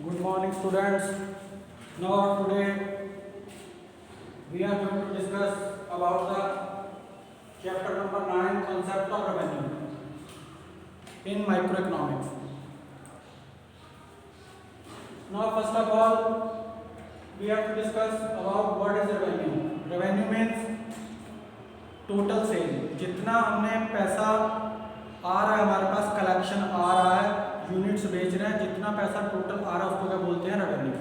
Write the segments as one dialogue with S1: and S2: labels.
S1: Good morning, students. Now today we are going to discuss about the chapter number 9, concept of revenue in microeconomics. Now first of all we have to discuss about what is revenue. Revenue means total sale. जितना हमने पैसा आ रहा है हमारे पास, collection आ रहा है, units बेच रहे हैं, जितना पैसा टोटल आ रहा है उसको क्या बोलते हैं? रेवेन्यू।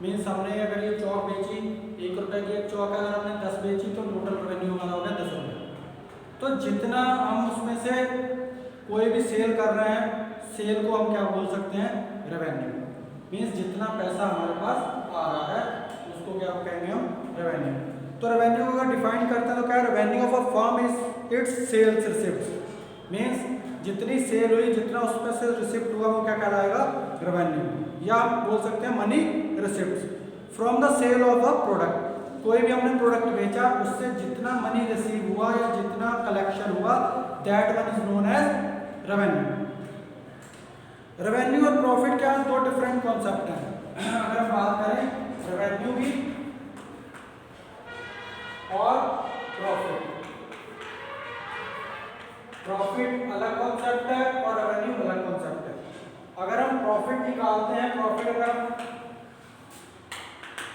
S1: मीन्स हमने अगर ये चौक बेची, 1 रुपए की एक चौक अगर हमने 10 बेची तो टोटल रेवेन्यू हमारा हो गया 10 रुपये। तो जितना हम उसमें से कोई भी सेल कर रहे हैं, सेल को हम क्या बोल सकते हैं? रेवेन्यू। मीन्स जितना पैसा हमारे पास आ रहा है उसको क्या कहेंगे हम? रेवेन्यू। तो रेवेन्यू को अगर डिफाइन करते हैं तो क्या? Revenue of a firm is its sales receipt. Means जितनी सेल हुई, जितना उसमें से रिसिप्ट हुआ वो क्या कहलाएगा? रेवेन्यू। या आप बोल सकते हैं money receipt from the sale of a product. कोई भी हमने प्रोडक्ट बेचा, उससे जितना मनी रिसीव हुआ या जितना कलेक्शन हुआ, that one is known as revenue. Revenue और प्रॉफिट क्या है? दो डिफरेंट कॉन्सेप्ट हैं। अगर हम बात करें रेवेन्यू भी और प्रॉफिट, प्रॉफिट अलग कॉन्सेप्ट है और रेवेन्यू अलग कॉन्सेप्ट है। अगर हम प्रॉफिट निकालते हैं, प्रॉफिट अगर हम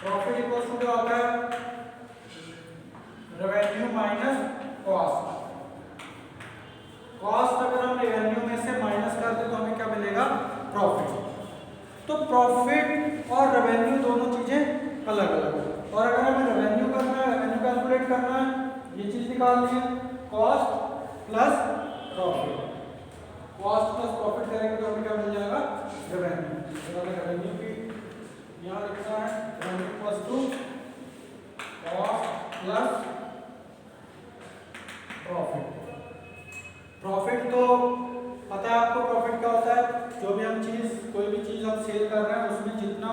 S1: प्रॉफिट इक्वल्स टू क्या होता है? Revenue minus cost. कॉस्ट अगर हम रेवेन्यू में से माइनस कर दें तो हमें क्या मिलेगा? प्रॉफिट। तो प्रॉफिट और रेवेन्यू दोनों चीजें अलग अलग है। और अगर हमें रेवेन्यू करना है, रेवेन्यू कैलकुलेट करना है, ये चीज निकालनी है, cost plus profit. Cost plus profit करेंगे तो हमें क्या मिल जाएगा? रेवेन्यू। रेवेन्यू की यहाँ लिखना है revenue equals to cost plus profit. Profit तो पता है आपको, प्रॉफिट क्या होता है? जो भी हम चीज, कोई भी चीज हम सेल कर रहे हैं उसमें जितना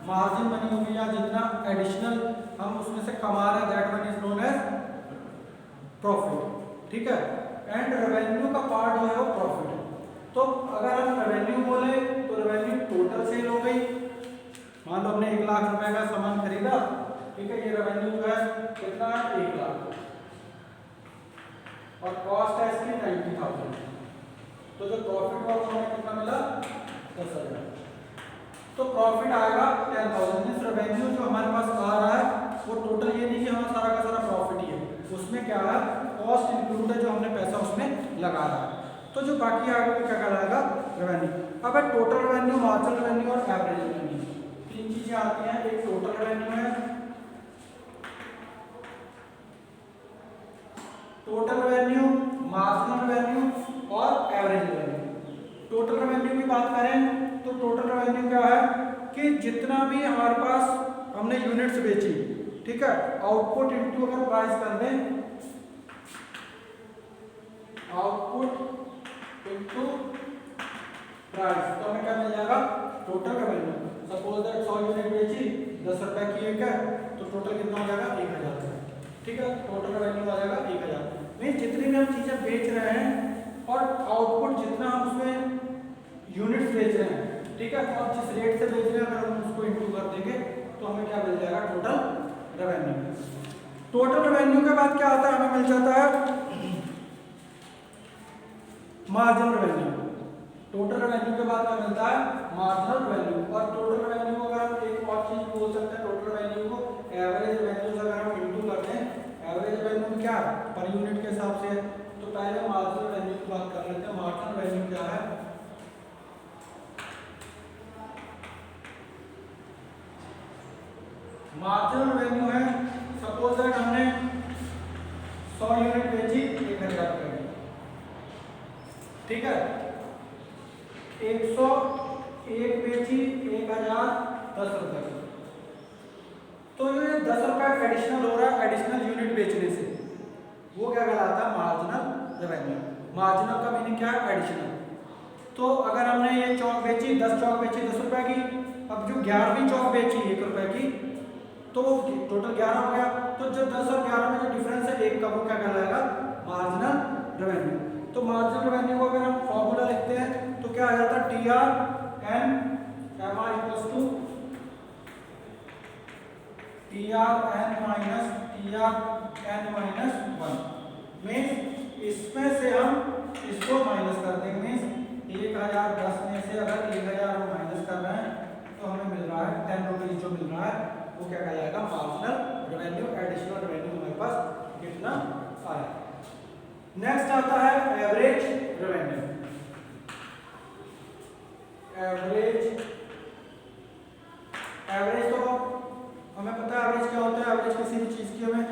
S1: मार्जिन बनी होगी या जितना एडिशनल हम उसमें से कमा रहे हैं, that one is known as profit. ठीक है। एंड रेवेन्यू का पार्ट जो है वो प्रॉफिट है। तो अगर हम रेवेन्यू बोले तो रेवेन्यू टोटल सेल हो गई। मान लो हमने 1 लाख रुपए का सामान खरीदा, ठीक है, ये रेवेन्यू जो है कितना है? 1 लाख। और कॉस्ट है इसकी 90,000। तो जो प्रॉफिट हुआ वो हमें कितना मिला? 10,000। तो प्रॉफिट आएगा 10,000। मींस रेवेन्यू जो हमारे पास आ रहा है वो टोटल ये नहीं कि हमारा सारा का सारा प्रॉफिट ही है, उसमें क्या है? कॉस्ट इंक्लूड है, जो हमने पैसा उसमें लगा रहा है। तो जो बाकी आगे वो क्या कहलाएगा? रेवेन्यू। अब है टोटल रेवेन्यू, मार्जिनल रेवेन्यू और एवरेज रेवेन्यू। 3 चीजें आती हैं। एक टोटल रेवेन्यू है, टोटल रेवेन्यू, मार्जिनल रेवेन्यू और एवरेज रेवेन्यू। टोटल रेवेन्यू की बात करें तो टोटल रेवेन्यू क्या है कि जितना भी हमारे पास हमने यूनिट्स बेची, ठीक है, आउटपुट इनटू अगर प्राइस कर दें, आउटपुट इनटू प्राइस, तो हमें क्या मिल जाएगा? Total revenue. Suppose that 100 unit बेची, 10 रुपए की एक है, तो टोटल कितना हो जाएगा? 1,000 रुपए। ठीक है, टोटल रेवेन्यू आ जाएगा 1,000। मीन्स जितनी भी हम चीजें बेच रहे हैं और आउटपुट जितना हम उसमें यूनिट्स बेच रहे हैं, ठीक है, तो आप जिस रेट से बेच रहे हैं अगर हम उसको इंटू कर देंगे तो हमें क्या मिल जाएगा? Total revenue. टोटल रेवेन्यू के बाद क्या आता है? हमें मिल जाता है मार्जिनल रेवेन्यू। टोटल रेवेन्यू के बाद क्या मिलता है? Marginal revenue. और टोटल रेवेन्यू को अगर हम एक और चीज बोल सकते हैं, टोटल रेवेन्यू को एवरेज रेवेन्यू से अगर हम इंटू करते हैं, एवरेज रेवेन्यू क्या है? पर यूनिट के हिसाब से। तो पहले मार्जिनल रेवेन्यू की बात कर लेते हैं। मार्जिनल रेवेन्यू क्या है? मार्जिनल रेवेन्यू है, सपोज दैट हमने 100 यूनिट बेची 1,000 रुपए की, ठीक है, 101 बेची 1,000 10 रुपए की। तो ये 10 रुपए एडिशनल हो रहा है एडिशनल यूनिट बेचने से, वो क्या कहलाता है? Marginal revenue. मार्जिनल का मीनिंग क्या है? एडिशनल। तो अगर हमने ये चौक बेची, 10 चौक बेची 10 रुपए की, अब जो 11वीं चौक बेची 1 रुपए की, तो टोटल 11 हो गया। तो जो 10 और 11 में जो डिफरेंस है 1 का, वो क्या कहलाएगा? Marginal revenue. तो मार्जिनल रेवेन्यू को अगर हम फॉर्मूला लिखते हैं तो क्या आ जाता है? TR N MR TRN-1 means इसमें से हम इसको माइनस कर देंगे। मीन्स 1010 में से अगर 1000 हम माइनस कर रहे हैं तो हमें मिल रहा है 10 रुपीज जो मिल रहा है वो क्या कहलाएगा, मार्जिनल रेवेन्यू, एडिशनल रेवेन्यू हमारे पास कितना आया। नेक्स्ट आता है एवरेज रेवेन्यू। एवरेज तो हमें पता है एवरेज क्या होता है। एवरेज किसी भी चीज़ की हमें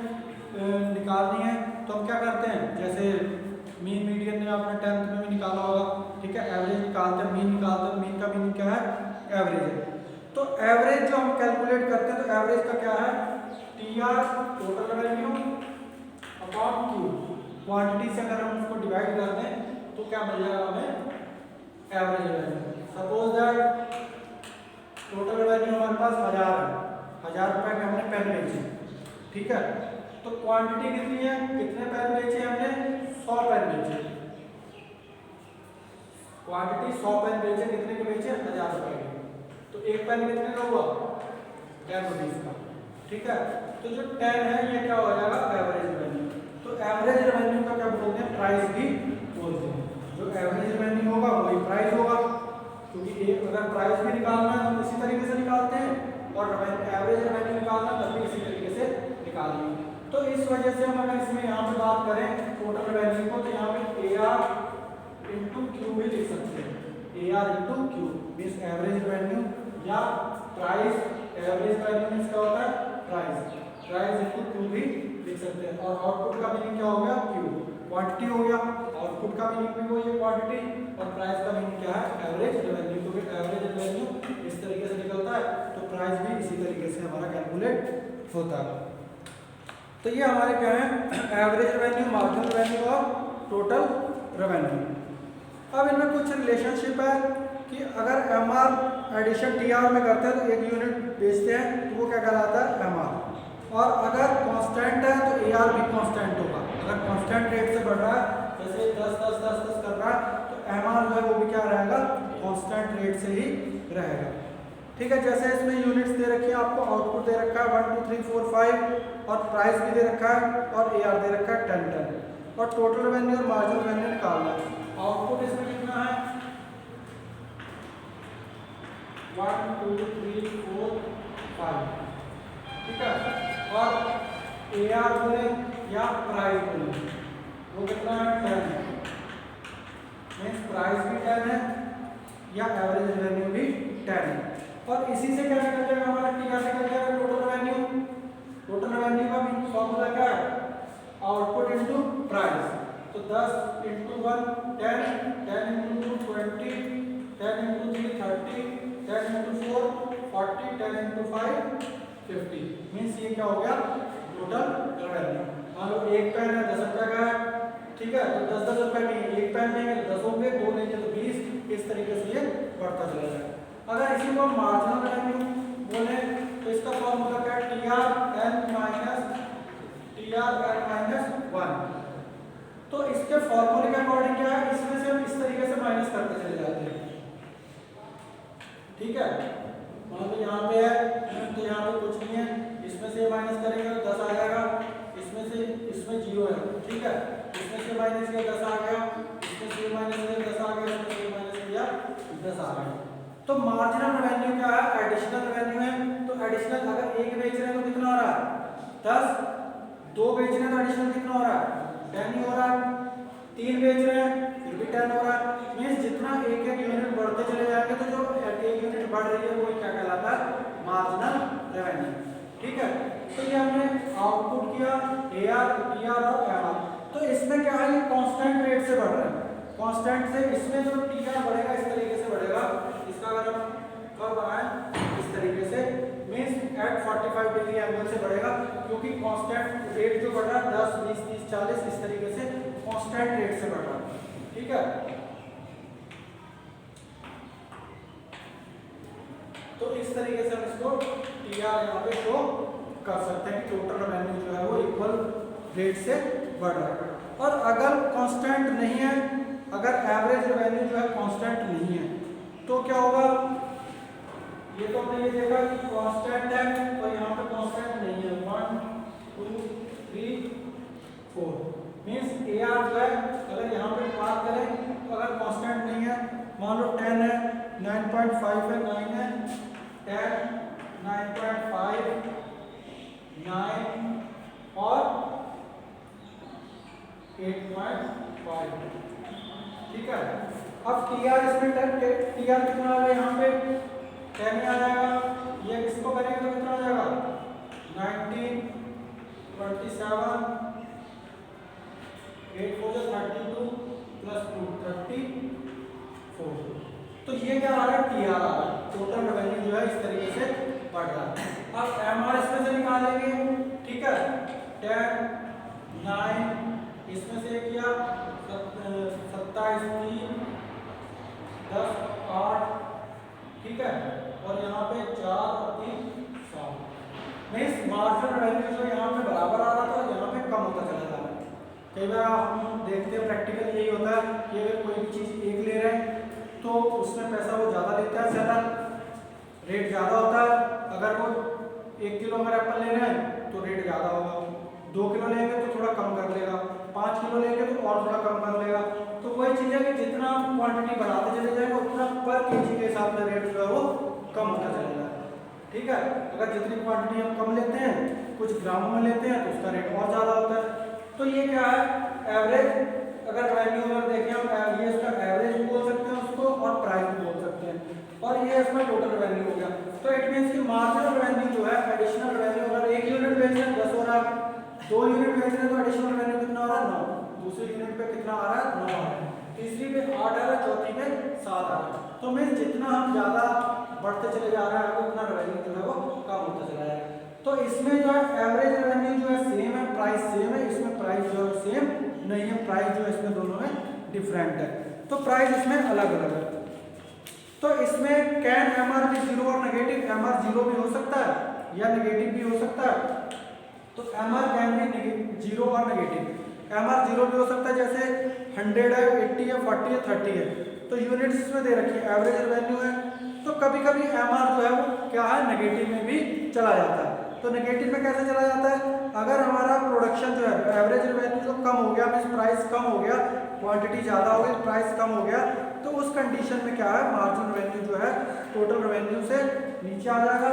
S1: निकालनी है तो हम क्या करते हैं, जैसे मीन मीडियन ने आपने 10th में भी निकाला होगा, ठीक है। एवरेज निकालते हैं, मीन निकालते हैं, मीन का मीनिंग क्या है, एवरेज है। तो एवरेज जो हम कैलकुलेट करते हैं तो एवरेज का क्या है, TR total revenue upon Q, quantity से अगर हम उसको डिवाइड कर दें तो क्या मिल जाएगा हमें, average revenue. Suppose that total revenue हमारे पास 1000 है, 1000 रुपए के हमने पेन बेचे, ठीक है। तो क्वांटिटी कितनी है, कितने पेन बेचे हमने, 100 पेन बेचे। क्वांटिटी 100 पेन बेचे, कितने के बेचे, 1000 रुपए के। तो एक पेन कितने का हुआ, 10 रुपीज का, ठीक है। तो जो 10 है ये क्या हो जाएगा, एवरेज रेवेन्यू। तो एवरेज रेवेन्यू का क्या बोलते हैं, प्राइस भी बोलते हैं। जो एवरेज रेवेन्यू होगा वही प्राइस होगा, क्योंकि एक अगर प्राइस भी निकालना है तो इसी तरीके से निकालते हैं और एवरेज रेवेन्यू निकालना तब भी इसी तरीके से निकालेंगे। तो इस वजह से हम अगर इसमें यहाँ पे बात करें टोटल रेवेन्यू को तो यहाँ पे AR इंटू क्यू भी लिख सकते हैं। AR into Q means average revenue या प्राइस। एवरेज रेवेन्यू मीन्स क्या होता है, प्राइस। प्राइस इंटू क्यू भी लिख सकते हैं। और आउटपुट का मीनिंग क्या हो गया, क्यू, क्वांटिटी हो गया। आउटपुट का मीनिंग भी वही है, क्वांटिटी। और प्राइस का मीनिंग क्या है, एवरेज रेवेन्यू। तो फिर एवरेज रेवेन्यू इस तरीके से निकलता है तो प्राइस भी इसी तरीके से हमारा कैलकुलेट होता है। तो ये हमारे क्या है, एवरेज रेवेन्यू, मार्जिनल रेवेन्यू और टोटल रेवेन्यू। अब इनमें कुछ रिलेशनशिप है कि अगर MR एडिशन TR में करते हैं तो एक यूनिट बेचते हैं तो वो क्या कहलाता है, MR। और अगर कांस्टेंट है तो AR भी कांस्टेंट होगा। अगर कांस्टेंट रेट से बढ़ रहा है, जैसे 10 10 10 10 कर रहा है तो MR जो है वो भी क्या रहेगा, कांस्टेंट रेट से ही रहेगा, ठीक है। जैसे इसमें यूनिट्स दे रखी है आपको, आउटपुट दे रखा है 1 2 3 4 5 और प्राइस भी दे रखा है और AR दे रखा है 10 10 और टोटल रेवेन्यू और मार्जिनल रेवेन्यू निकालना है। आउटपुट इसमें कितना है, 1 2 3 4 5, ठीक है। और AR बोले या प्राइस बोले वो कितना है, 10 है। मीन्स प्राइस भी 10 है या एवरेज रेवेन्यू भी 10 है। और इसी से क्या निकल जाएगा हमारा, TR निकल जाएगा टोटल रेवेन्यू। टोटल रेवेन्यू का भी फॉर्मूला क्या है, आउटपुट इनटू प्राइस। तो 10 into 1 10, 10 into 2 20, 10 into 3 30, 10 into 4 40, 10 into 5 50। Means ये क्या हो गया, टोटल रेवेन्यू। मान लो एक पेन है 10 रुपए का है, ठीक है। तो 10 10 रुपए में एक पेन लेंगे तो 10 होंगे, 2 लेंगे तो 20, इस तरीके से ये बढ़ता चला जाएगा। अगर इसी को मार्जिनल रेवेन्यू बोले तो इसका फॉर्मूला क्या है, TRN-1। तो इसके फॉर्मूले के अकॉर्डिंग क्या है, इसमें से हम इस तरीके से माइनस करते चले जाते हैं, ठीक है। मान लो यहाँ पे है तो यहाँ पे कुछ नहीं है, इसमें से माइनस करेंगे तो 10 आ जाएगा, इसमें 0 है, ठीक है। इसमें से माइनस किया 10 आ गया, इसमें से माइनस किया 10 आ गया, इसमें से माइनस किया 10 आ गया। तो मार्जिनल रेवेन्यू क्या है, एडिशनल रेवेन्यू है। तो एडिशनल अगर एक बेच रहे हैं तो कितना हो रहा है, 10। 2 बेच रहे हैं तो एडिशनल कितना हो रहा है, 10 ही हो रहा है। 3 बेच रहे हैं फिर भी 10 हो रहा है। मीन्स जितना एक एक यूनिट बढ़ते चले जाएंगे तो जो एक यूनिट बढ़ रही है वो क्या कहलाता है, मार्जिनल रेवेन्यू, ठीक है। तो ये हमने आउटपुट किया AR, TR और MR। तो इसमें क्या है, ये कांस्टेंट रेट से बढ़ रहा है, कांस्टेंट से। इसमें जो TR बढ़ेगा इस तरीके से बढ़ेगा, इसका अगर हम कर्व बनाएं इस तरीके से, मीन्स एट 45 डिग्री एंगल से बढ़ेगा, क्योंकि कांस्टेंट रेट जो बढ़ रहा है 10 20 30 40 इस तरीके से कांस्टेंट रेट से बढ़ रहा है, ठीक है। तो इस तरीके से हम इसको TR यहाँ पे शो कर सकते हैं कि टोटल रेवेन्यू जो है वो इक्वल रेट से बढ़ रहा है। और अगर कांस्टेंट नहीं है, अगर एवरेज रेवेन्यू जो है कांस्टेंट नहीं है तो क्या होगा, ये तो हमने ये देखा कि कांस्टेंट है, तो यहाँ पे कांस्टेंट नहीं है। 1 2 3 4 मींस AR जो है अगर यहाँ पे बात करें तो अगर कांस्टेंट नहीं है, मान लो 10 है, 9.5 है, 9 है, 10 9.5 9 और 8.5, ठीक है। अब TR इसमें TR कितना आ गया यहाँ पे 10 ही आ जाएगा, ये किसको करेंगे तो कितना आ जाएगा 19 27 8 4 32 प्लस 2 34। तो ये क्या आ रहा है TR आ रहा है, टोटल रेवेन्यू जो है इस तरीके से बढ़ रहा है। अब MR इसमें से निकालेंगे, ठीक है। 10 9 इसमें से किया 27 3 10 8, ठीक है, और यहाँ पे 4 और 3 7। मीन्स मार्जिनल रेवेन्यू जो यहाँ पे बराबर आ रहा था, यहाँ पे कम होता चला जा रहा है। कई बार हम देखते हैं प्रैक्टिकल यही होता है कि अगर कोई भी चीज़ एक ले रहे हैं तो उसमें पैसा वो ज़्यादा लेता है, सेलर रेट ज़्यादा होता है। अगर वो 1 किलो अगर एप्पल ले रहे हैं तो रेट ज़्यादा होगा, 2 किलो लेंगे तो थोड़ा कम कर लेगा, 5 किलो लेंगे तो और थोड़ा कम कर लेगा। तो वही चीज़ है कि जितना क्वांटिटी बढ़ाते चले जाएंगे उतना पर केजी के हिसाब से रेट जो है वो कम होता चलेगा, ठीक है। अगर जितनी क्वांटिटी हम कम लेते हैं, कुछ ग्रामों में लेते हैं, तो उसका रेट और ज़्यादा होता है। तो ये क्या है एवरेज, अगर रेवेन्यू अगर देखें हम, ये इसका एवरेज भी बोल सकते हैं उसको और प्राइस भी बोल सकते हैं, और ये इसका टोटल रेवेन्यू हो गया। तो इट मींस कि मार्जिनल रेवेन्यू जो है, एडिशनल रेवेन्यू, अगर 1 यूनिट बेच रहे हैं 10 हो रहा है, 2 यूनिट बेच रहे हैं तो एडिशनल रेवेन्यू कितना हो रहा है 9, दूसरे यूनिट पे कितना आ रहा है 9 आ रहा है, तीसरी पे 8 आ रहा है, चौथी पे 7 आ रहा है। तो मींस जितना हम ज़्यादा बढ़ते चले जा रहे हैं उतना रेवेन्यू जो है वो कम होता चला जाएगा। तो इसमें जो है एवरेज रेवेन्यू जो है सेम है, प्राइस सेम है, इसमें प्राइस जो है सेम नहीं है, प्राइस जो है इसमें दोनों में डिफरेंट है। तो प्राइस इसमें अलग अलग है। तो इसमें कैन MR भी जीरो और नेगेटिव, MR जीरो भी हो सकता है या नेगेटिव भी हो सकता है। तो MR कैन भी जीरो और नेगेटिव, MR जीरो भी हो सकता है, जैसे 100 है, 80 है, 40 है, 30 है, तो यूनिट्स इसमें दे रखी है, एवरेज रेवेन्यू है। तो कभी कभी MR जो है वो क्या है नेगेटिव में भी चला जाता है। तो नेगेटिव में कैसे चला जाता है, अगर हमारा प्रोडक्शन जो है एवरेज रेवेन्यू जो कम हो गया, मींस प्राइस कम हो गया, क्वांटिटी ज़्यादा हो गई, प्राइस कम हो गया, तो उस कंडीशन में क्या है मार्जिन रेवेन्यू जो है टोटल रेवेन्यू से नीचे आ जाएगा,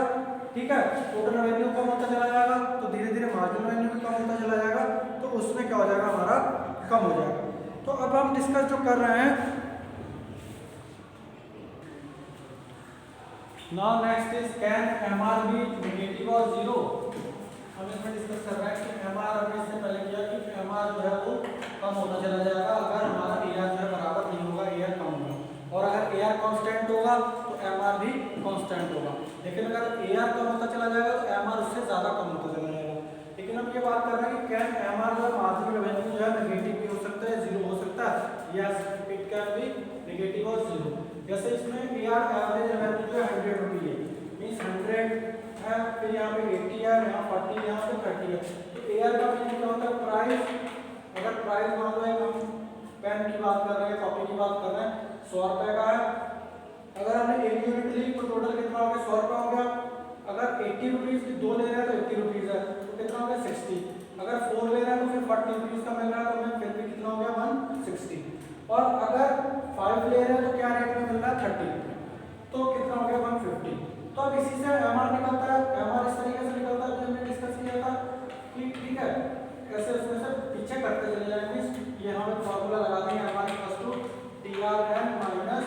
S1: ठीक है। टोटल रेवेन्यू कम होता चला जाएगा तो धीरे धीरे मार्जिन रेवेन्यू भी कम होता चला जाएगा, तो उसमें क्या हो जाएगा हमारा कम हो जाएगा। तो अब हम डिस्कस जो कर रहे हैं, now next is can MR be negative और जीरो। हम इसमें डिस्कस कर रहे हैं कि MR हमने इससे पहले किया कि MR जो है वो कम होता चला जाएगा अगर हमारा AR जो है बराबर नहीं होगा, AR कम होगा, और अगर AR कांस्टेंट होगा तो MR भी कांस्टेंट होगा। लेकिन अगर AR कम होता चला जाएगा तो MR उससे ज़्यादा कम होता चला जाएगा। लेकिन हम ये बात कर रहे हैं कि कैन MR जो है मार्जिनल रेवेन्यू जो है नेगेटिव भी हो सकता है, जीरो हो सकता है, yes it can be negative और जीरो। जैसे इसमें AR एवरेज रेवेन्यू जो है 100 रुपये है, मीन्स 100 है, फिर यहाँ पे 80 है, यहाँ 40, यहाँ पे 30 है। तो AR का मीनिंग क्या होता है प्राइस। अगर प्राइस मान लो हम पेन की बात कर रहे हैं, कॉपी की बात कर रहे हैं, 100 रुपये का है, अगर हमने 1 यूनिट ली तो टोटल कितना हो गया 100 रुपये हो गया। अगर 80 रुपीज़ की 2 ले रहे हैं तो 80 रुपीज़ है, तो कितना हो गया 60। अगर 4 ले रहे हैं तो फिर 40 रुपीज़ का मिल रहा है, तो हमें फिर भी कितना हो गया 160। और अगर 5 ले रहे हैं तो क्या रेट में मिल रहा है 30, तो कितना हो गया 150। तो अब इसी से MR निकलता है, MR इस तरीके से निकलता है जो हमने डिस्कस किया था कि ठीक है कैसे उसमें से पीछे करते चले जाएंगे। ये हमें फॉर्मूला लगा देंगे MR equal to TRN minus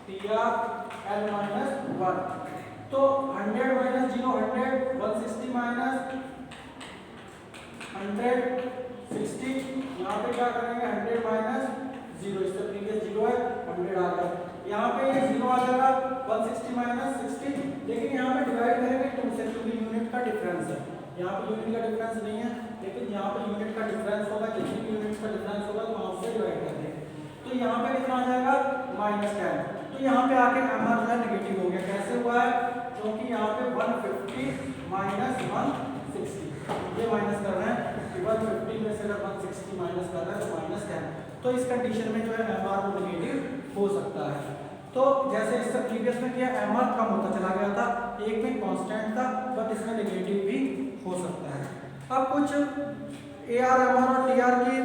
S1: TRN minus 1। तो 100 माइनस 0 100, 160 माइनस 160, यहाँ पे क्या करेंगे 100 माइनस 0, इससे प्रीवियस 0 है 100 आ गया, यहाँ पे ये 0 आ जाएगा 160 माइनस 60, लेकिन यहाँ पे डिवाइड करेंगे 2 से क्योंकि यूनिट का डिफरेंस है। यहाँ पे यूनिट का डिफरेंस नहीं है, लेकिन यहाँ पे यूनिट का डिफरेंस होगा, जितनी भी यूनिट का डिफरेंस होगा तो वहाँ से डिवाइड कर देंगे। तो यहाँ पे कितना आ जाएगा -10। तो यहाँ पे आके MR जो है नेगेटिव हो गया, कैसे हुआ है क्योंकि यहाँ पे 150 माइनस 160 ये माइनस कर रहे हैं, 150 में से अगर 160 माइनस कर रहे हैं तो -10। तो इस कंडीशन में जो है MR वो नेगेटिव हो सकता है। तो जैसे इससे प्रीवियस में किया MR कम होता चला गया था, इसमें नेगेटिव भी हो सकता है। अब कुछ AR/MR और TR की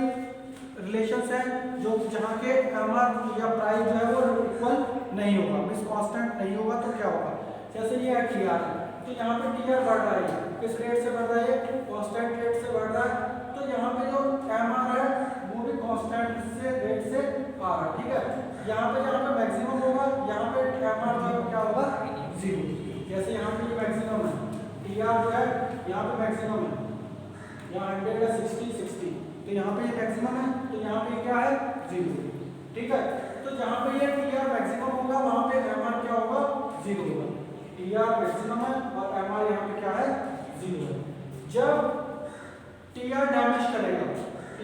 S1: रिलेशंस हैं जो जहाँ के MR या प्राइस जो है वो इक्वल नहीं होगा, मींस कांस्टेंट नहीं होगा, तो क्या होगा, जैसे ये है TR, तो यहाँ पे TR बढ़ रहा है, किस रेट से बढ़ रहा है, कांस्टेंट रेट से बढ़ रहा है, तो यहाँ पे जो MR है वो भी कांस्टेंट से रेट से आ रहा है, ठीक है। यहाँ पे मैक्सिमम होगा, यहाँ पे MR जो है क्या होगा, 0, जैसे यहाँ पे ये मैक्सिमम है, TR जो है यहाँ पे मैक्सिमम है, यहाँ 100 है, 60, तो यहाँ पे ये मैक्सिमम है, तो यहाँ पे क्या है, 0, ठीक है। तो जहाँ पे ये TR मैक्सिमम होगा वहाँ पे MR क्या होगा, 0 होगा, TR मैक्सिमम है और MR यहाँ पे क्या है, 0 है। जब TR डैमेज करेगा,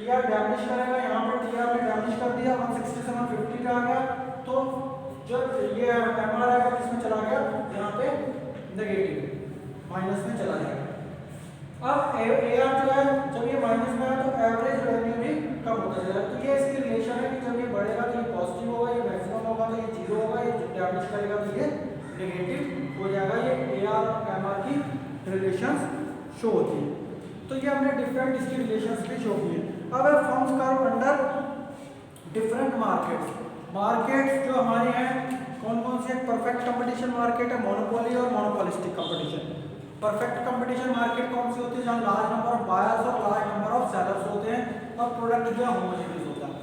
S1: यहाँ पे TR ने डैमेज कर दिया, 167.50 का आ गया, तो जब ये MR आएगा किसमें चला गया, यहाँ पे नेगेटिव माइनस में चला जाएगा। अब AR जो है जब ये माइनस में है तो एवरेज रेवेन्यू भी कम होता जाएगा, तो ये इसकी रिलेशन है कि जब ये बढ़ेगा तो ये पॉजिटिव होगा, ये मैक्सिमम होगा तो ये 0 होगा, ये डैमेज करेगा तो ये नेगेटिव हो जाएगा। ये AR और MR की रिलेशंस शो होती है। तो ये हमने डिफरेंट इसकी रिलेशंस भी शो किए। अब है firms curve under different markets जो हमारे हैं कौन कौन से, परफेक्ट कंपटीशन मार्केट है, मोनोपोली और monopolistic competition. Perfect competition market कौन सी होती है, जहाँ लार्ज नंबर ऑफ बायर्स और लार्ज नंबर ऑफ सेलर्स होते हैं और प्रोडक्ट जो है होमोजेनियस होता है।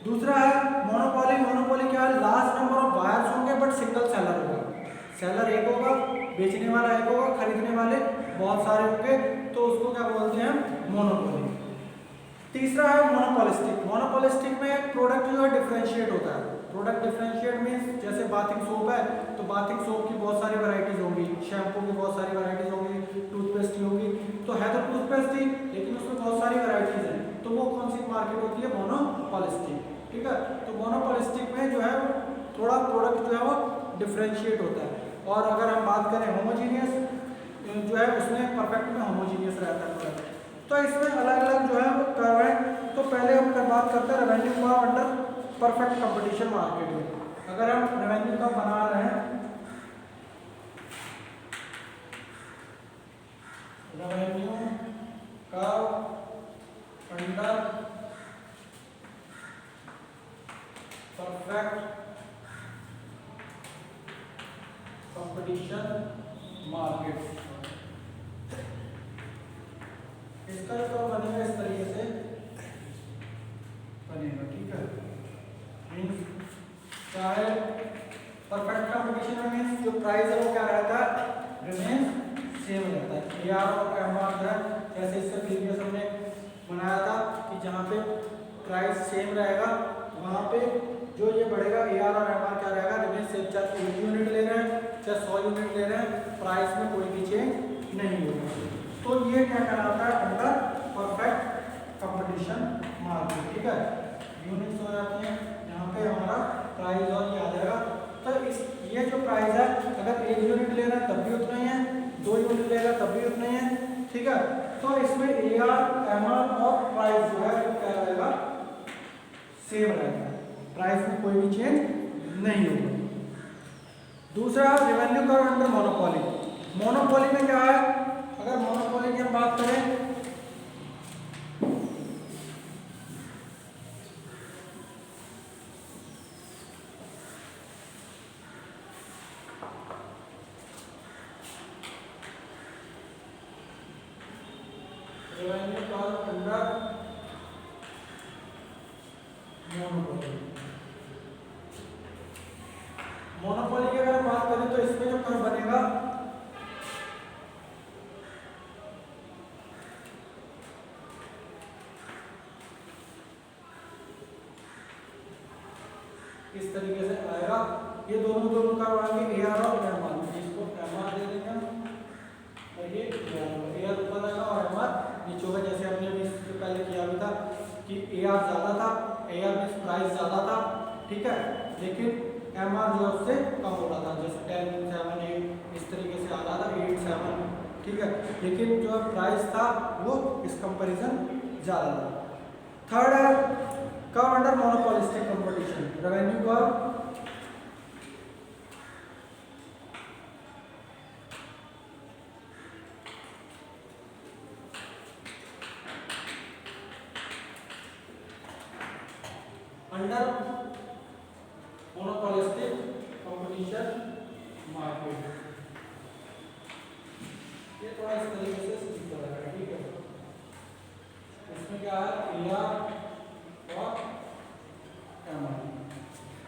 S1: दूसरा है मोनोपोली क्या है, लार्ज नंबर ऑफ बायर्स होंगे बट सिंगल सेलर होगा, सेलर एक होगा, बेचने वाला एक होगा, खरीदने वाले बहुत सारे होंगे, तो उसको क्या बोलते हैं, मोनोपोली। तीसरा है मोनोपोलिस्टिक में प्रोडक्ट जो है डिफरेंशिएट होता है। प्रोडक्ट डिफरेंशिएट मींस जैसे बाथिंग सोप है तो बाथिंग सोप की बहुत सारी वैरायटीज होंगी, शैम्पू की बहुत सारी वैरायटीज होंगी, टूथपेस्ट की होगी, तो है तो टूथपेस्ट ही लेकिन उसमें बहुत सारी वैरायटीज हैं, तो वो कौन सी मार्केट होती है, मोनोपोलिस्टिक, ठीक है। तो मोनोपोलिस्टिक में जो है थोड़ा प्रोडक्ट जो है वो डिफरेंशिएट होता है। और अगर हम बात करें होमोजीनियस जो है उसमें परफेक्ट में होमोजीनियस रहता है प्रोडक्ट। तो इसमें अलग अलग जो है वो कर्व है। तो पहले हम बात करते हैं revenue curve under perfect competition market में। अगर हम रेवेन्यू कर्व बना रहे हैं, revenue curve under perfect competition market, इसका जो बनेगा इस तरीके से बनेगा, ठीक है। मीन्स चाहे परफेक्ट कंपटीशन में मीन्स जो प्राइस है वो क्या रहता है, रिमेन्स सेम रहता है। AR और MR जो है जैसे इससे प्रीवियस हमने बनाया था कि जहाँ पे प्राइस सेम रहेगा वहाँ पे जो ये बढ़ेगा AR और MR क्या रहेगा, रिमेन्स सेम, चाहे 1 यूनिट ले रहे हैं चाहे 100 यूनिट ले रहे हैं, प्राइस में कोई भी चेंज नहीं होगा। तो ये क्या कहलाता है, अंडर परफेक्ट कंपटीशन मार्केट, ठीक है। यूनिट्स हो जाती हैं यहाँ पे हमारा प्राइस और ये आ जाएगा। तो इस ये जो प्राइस है अगर 1 यूनिट ले रहे हैं तब भी उतना ही है, 2 यूनिट ले रहे हैं तब भी उतना ही है, ठीक है। तो इसमें AR MR और प्राइस जो है वो क्या रहेगा, सेम रहेगा, प्राइस में कोई भी चेंज नहीं होगा। दूसरा रेवेन्यू कर्व अंडर मोनोपोली में क्या है, अगर मोनोपोली की हम बात करें रेवेन्यू कर्व अंडर मोनोपोली की अगर हम बात करें तो इसमें जो कर्व बनेगा इस तरीके से आएगा। ये दोनों कर्व आएंगे AR और MR, इसको MR दे देंगे और ये AR ऊपर आएगा और MR नीचे होगा। जैसे हमने अभी इससे पहले किया भी था कि AR ज़्यादा था, AR में प्राइस ज़्यादा था, ठीक है, लेकिन MR जो है उससे कम हो रहा था, जैसे 10, 7, 8 इस तरीके से आ रहा था, 8, 7, ठीक है, लेकिन जो प्राइस था वो इस कंपैरिजन ज़्यादा था। थर्ड है curve under monopolistic competition, revenue curve under monopolistic competition market. ये थोड़ा इस तरीके से सीखा जाएगा, ठीक है। इसमें क्या है, क्रिया और एमआर।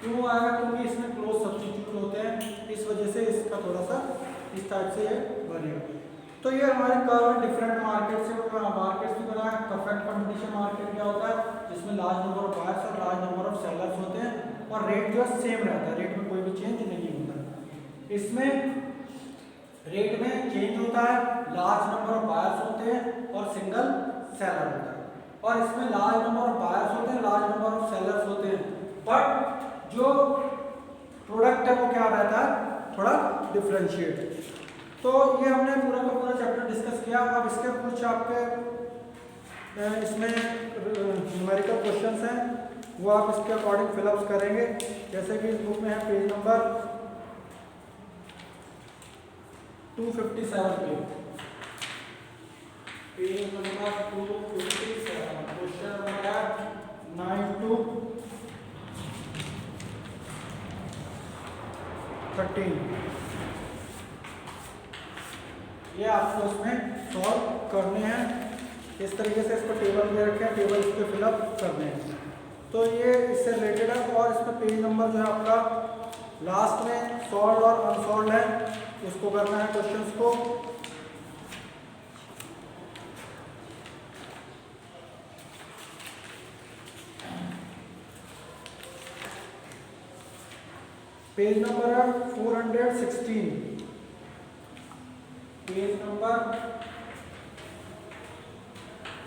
S1: क्यों आएगा, क्योंकि इसमें क्लोज सब्स्टिट्यूट होते हैं, इस वजह से इसका थोड़ा सा इस टाइप से ये बनेगा। तो ये हमारे कर्व डिफरेंट मार्केट से मार्केट से बना है। परफेक्ट कंपटीशन मार्केट क्या होता है, जिसमें लार्ज नंबर ऑफ बायर्स और लार्ज नंबर ऑफ सेलर्स होते हैं और रेट जो है सेम रहता है, रेट में कोई भी चेंज नहीं होता। इसमें रेट में चेंज होता है, लार्ज नंबर ऑफ बायर्स होते हैं और सिंगल सेलर होता है। और इसमें लार्ज नंबर ऑफ बायर्स होते हैं, लार्ज नंबर ऑफ सेलर्स होते हैं, बट जो प्रोडक्ट है वो क्या रहता है, थोड़ा डिफरेंशिएट। तो ये हमने पूरा का पूरा चैप्टर डिस्कस किया। अब इसके कुछ आपके इसमें न्यूमेरिकल क्वेश्चंस हैं, वो आप इसके अकॉर्डिंग फिलअप करेंगे। जैसे कि इस बुक में है पेज नंबर 257 पे, page number 257, question number 9 to 13। ये आपको इसमें सॉल्व करने हैं। इस तरीके से इसको टेबल में रखें, टेबल इस पर फिलअप करने हैं। तो ये इससे रिलेटेड है। और इसमें पेज नंबर जो है आपका लास्ट में सॉल्व और अनसॉल्व है, उसको करना है क्वेश्चंस को। पेज नंबर है 416, page number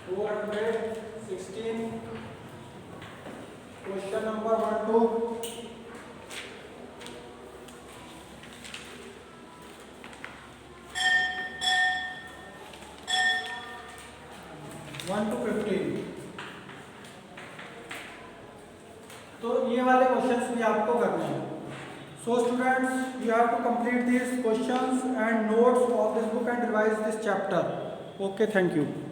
S1: 416, question number 1 to 15। तो ये वाले क्वेश्चंस भी आपको करने हैं। So students, you have to complete these questions and notes of this book and revise this chapter. Okay, thank you.